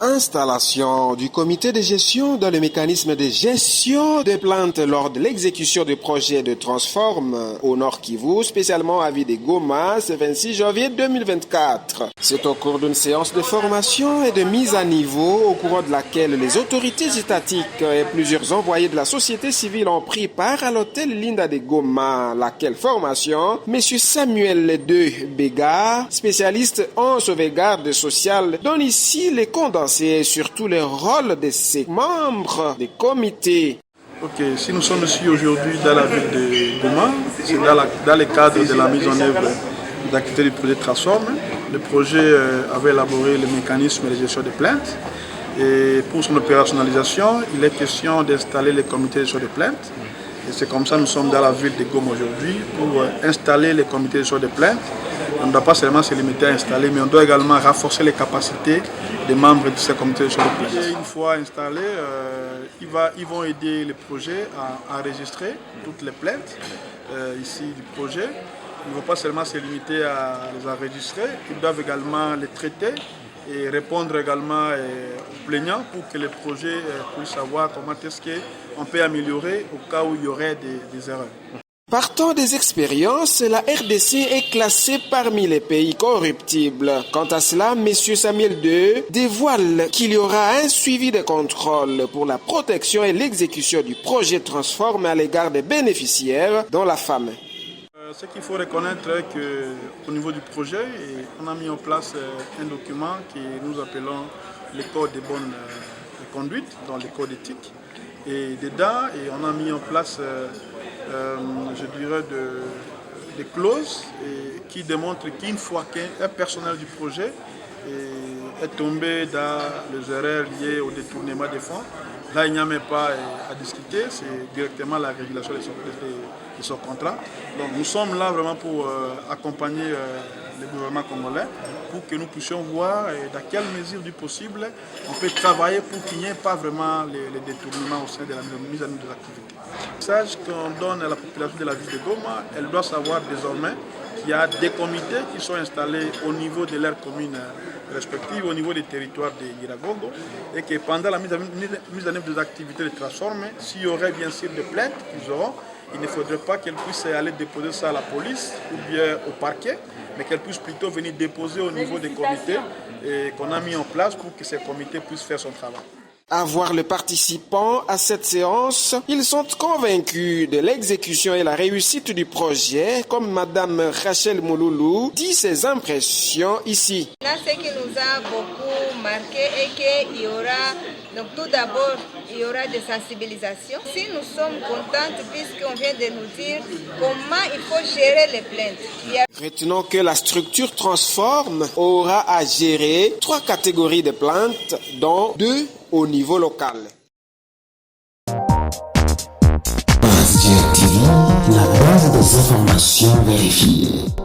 Installation du comité de gestion dans le mécanisme de gestion des plaintes lors de l'exécution du projet de Transforme au Nord Kivu, spécialement à Ville de Goma, ce 26 janvier 2024. C'est au cours d'une séance de formation et de mise à niveau au cours de laquelle les autorités étatiques et plusieurs envoyés de la société civile ont pris part à l'hôtel Linda de Goma, laquelle formation, M. Samuel II Béga, spécialiste en sauvegarde sociale, donne ici les condensés et surtout le rôle de ses membres des comités. Ok, si nous sommes ici aujourd'hui dans la ville de Goma, c'est dans le cadre de la mise en œuvre des activités du projet Transforme. Le projet avait élaboré le mécanisme de gestion des plaintes et pour son opérationnalisation, il est question d'installer les comités de gestion des plaintes. Et c'est comme ça que nous sommes dans la ville de Goma aujourd'hui pour installer les comités de gestion des plaintes. On ne doit pas seulement se limiter à installer, mais on doit également renforcer les capacités des membres de ces comités de gestion des plaintes. Une fois installés, ils vont aider le projet à enregistrer toutes les plaintes ici du projet. Ils ne vont pas seulement se limiter à les enregistrer, ils doivent également les traiter et répondre également aux plaignants pour que le projet puisse savoir comment est-ce qu'on peut améliorer au cas où il y aurait des erreurs. Partant des expériences, la RDC est classée parmi les pays corruptibles. Quant à cela, M. Samuel II dévoile qu'il y aura un suivi de contrôle pour la protection et l'exécution du projet Transforme à l'égard des bénéficiaires, dont la femme. Ce qu'il faut reconnaître est qu'au niveau du projet, on a mis en place un document que nous appelons le code de bonne conduite, dans le code éthique. Et dedans, on a mis en place, je dirais, des clauses qui démontrent qu'une fois qu'un personnel du projet est tombé dans les erreurs liées au détournement des fonds, là, il n'y a même pas à discuter, c'est directement la régulation de son contrat. Donc nous sommes là vraiment pour accompagner le gouvernement congolais pour que nous puissions voir dans quelle mesure du possible on peut travailler pour qu'il n'y ait pas vraiment les détournements au sein de la mise en œuvre des activités. Le message qu'on donne à la population de la ville de Goma, elle doit savoir désormais qu'il y a des comités qui sont installés au niveau de leurs communes respectives, au niveau des territoires de Nyiragongo, et que pendant la mise en œuvre des activités de Transforme, s'il y aurait bien sûr des plaintes qu'ils auront, il ne faudrait pas qu'elles puissent aller déposer ça à la police ou bien au parquet, mais qu'elles puissent plutôt venir déposer au niveau des comités qu'on a mis en place pour que ces comités puissent faire son travail. À voir les participants à cette séance, ils sont convaincus de l'exécution et la réussite du projet, comme Madame Rachel Mouloulou dit ses impressions ici. Là, ce qui nous a beaucoup marqué est qu'il y aura, donc tout d'abord, il y aura des sensibilisations. Si nous sommes contentes puisqu'on vient de nous dire comment il faut gérer les plaintes. Retenons que la structure Transforme aura à gérer 3 catégories de plaintes, dont 2 au niveau local. Base TV, la base des informations vérifiées.